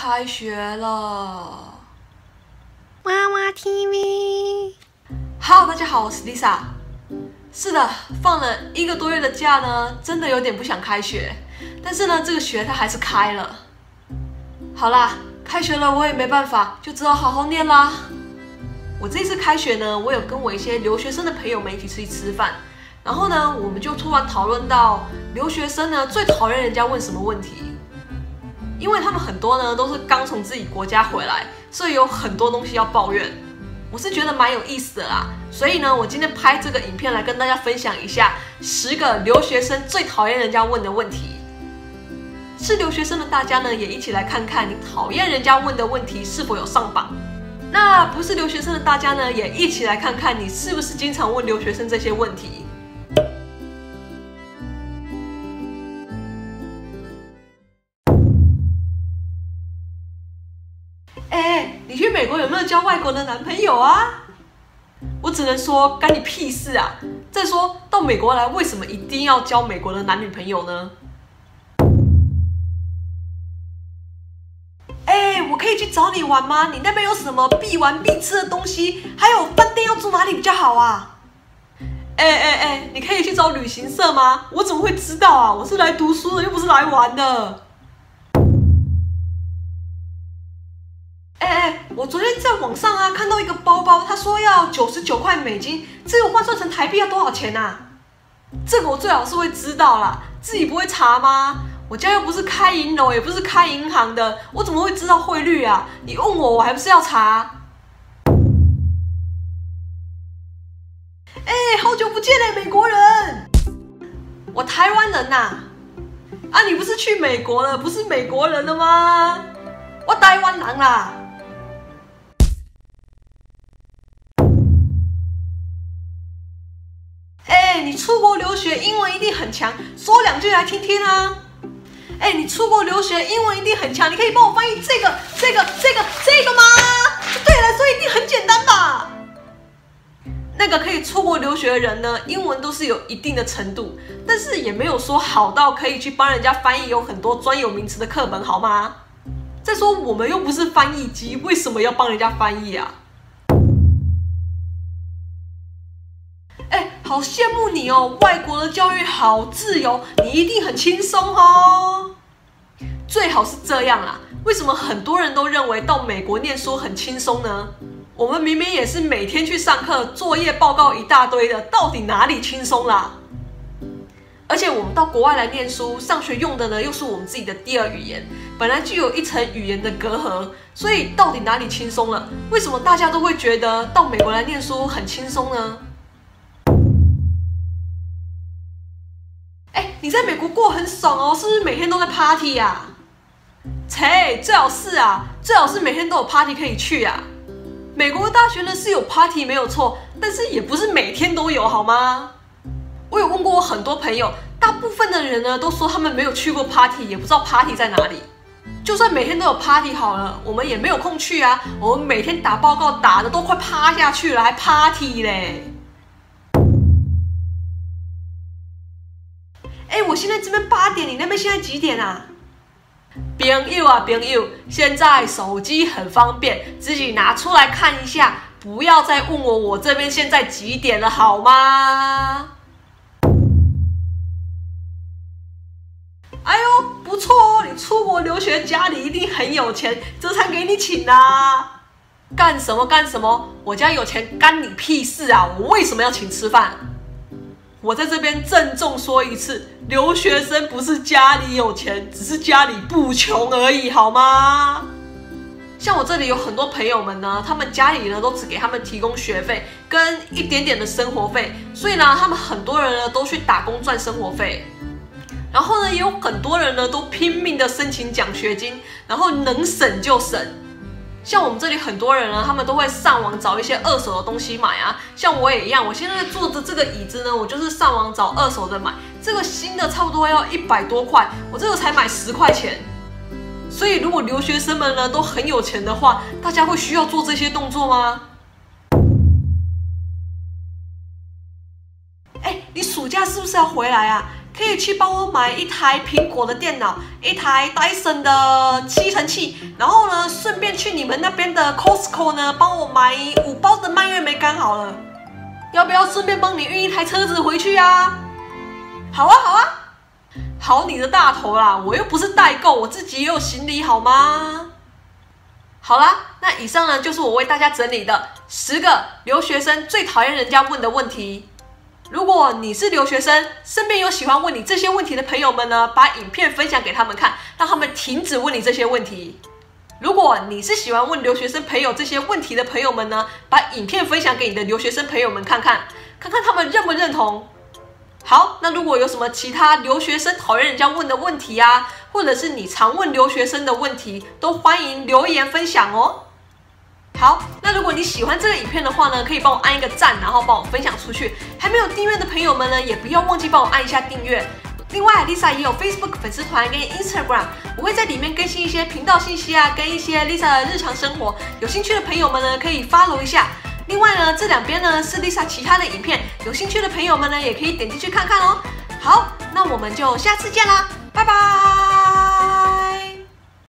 开学了。娃娃 TV。Hello， 大家好，我是 Lisa。是的，放了1个多月的假呢，真的有点不想开学。但是呢，这个学它还是开了。好啦，开学了我也没办法，就只好好好念啦。我这次开学呢，我有跟我一些留学生的朋友们一起出去吃饭，然后呢，我们就突然讨论到留学生呢最讨厌人家问什么问题。因为他们很多呢都是刚从自己国家回来，所以有很多东西要抱怨。我是觉得蛮有意思的啦，所以呢，我今天拍这个影片来跟大家分享一下10个留学生最讨厌人家问的问题。是留学生的大家呢，也一起来看看你讨厌人家问的问题是否有上榜。那不是留学生的大家呢，也一起来看看你是不是经常问留学生这些问题。你去美国有没有交外国的男朋友啊？我只能说干你屁事啊！再说到美国来，为什么一定要交美国的男女朋友呢？我可以去找你玩吗？你那边有什么必玩必吃的东西？还有饭店要住哪里比较好啊？你可以去找旅行社吗？我怎么会知道啊？我是来读书的，又不是来玩的。我昨天在网上啊看到一个包包，他说要99块美金，这个换算成台币要多少钱啊？这个我最好是会知道啦，自己不会查吗？我家又不是开银楼，也不是开银行的，我怎么会知道汇率啊？你问我，我还不是要查？好久不见嘞，美国人！我台湾人呐。你不是去美国了，不是美国人了吗？我台湾人啦。你出国留学英文一定很强，说2句来听听啊！你出国留学英文一定很强，你可以帮我翻译这个吗？对来说一定很简单吧？那个可以出国留学的人呢，英文都是有一定的程度，但是也没有说好到可以去帮人家翻译有很多专有名词的课本，好吗？再说我们又不是翻译机，为什么要帮人家翻译啊？好羡慕你哦！外国的教育好自由，你一定很轻松哦。最好是这样啦。为什么很多人都认为到美国念书很轻松呢？我们明明也是每天去上课，作业报告一大堆的，到底哪里轻松啦？而且我们到国外来念书，上学用的呢又是我们自己的第2语言，本来就有一层语言的隔阂，所以到底哪里轻松了？为什么大家都会觉得到美国来念书很轻松呢？你在美国过很爽哦，是不是每天都在 party 啊？最好是啊，最好是每天都有 party 可以去啊。美国的大学呢是有 party 没有错，但是也不是每天都有，好吗？我有问过我很多朋友，大部分的人呢都说他们没有去过 party， 也不知道 party 在哪里。就算每天都有 party 好了，我们也没有空去啊。我们每天打报告打的都快趴下去了，还 party 嘞。我现在这边8点，你那边现在几点啊？朋友，现在手机很方便，自己拿出来看一下，不要再问我这边现在几点了，好吗？不错哦，你出国留学，家里一定很有钱，这才给你请啊。干什么？我家有钱干你屁事啊！我为什么要请吃饭？我在这边郑重说一次，留学生不是家里有钱，只是家里不穷而已，好吗？像我这里有很多朋友们呢，他们家里呢都只给他们提供学费跟一点点的生活费，所以呢，他们很多人呢都去打工赚生活费。然后呢，也有很多人呢都拼命的申请奖学金，然后能省就省。像我们这里很多人呢，他们都会上网找一些2手的东西买啊。像我也一样，我现在坐着这个椅子呢，我就是上网找2手的买。这个新的差不多要100多块，我这个才买10块钱。所以如果留学生们呢都很有钱的话，大家会需要做这些动作吗？你暑假是不是要回来啊？可以去帮我买一台苹果的电脑，一台 Dyson 的吸尘器，然后呢，顺便去你们那边的 Costco 呢，帮我买5包的蔓越莓干好了。要不要顺便帮你运一台车子回去啊？好啊，好啊，好你的大头啦！我又不是代购，我自己也有行李好吗？好啦，那以上呢就是我为大家整理的10个留学生最讨厌人家问的问题。如果你是留学生，身边有喜欢问你这些问题的朋友们呢，把影片分享给他们看，让他们停止问你这些问题。如果你是喜欢问留学生朋友这些问题的朋友们呢，把影片分享给你的留学生朋友们看看他们认不认同。好，那如果有什么其他留学生讨厌人家问的问题啊，或者是你常问留学生的问题，都欢迎留言分享哦。好，那如果你喜欢这个影片的话呢，可以帮我按一个赞，然后帮我分享出去。还没有订阅的朋友们呢，也不要忘记帮我按一下订阅。另外 ，Lisa 也有 Facebook 粉丝团跟 Instagram， 我会在里面更新一些频道信息啊，跟一些 Lisa 的日常生活。有兴趣的朋友们呢，可以 follow 一下。另外呢，这2边呢是 Lisa 其他的影片，有兴趣的朋友们呢，也可以点进去看看哦。好，那我们就下次见啦，拜拜。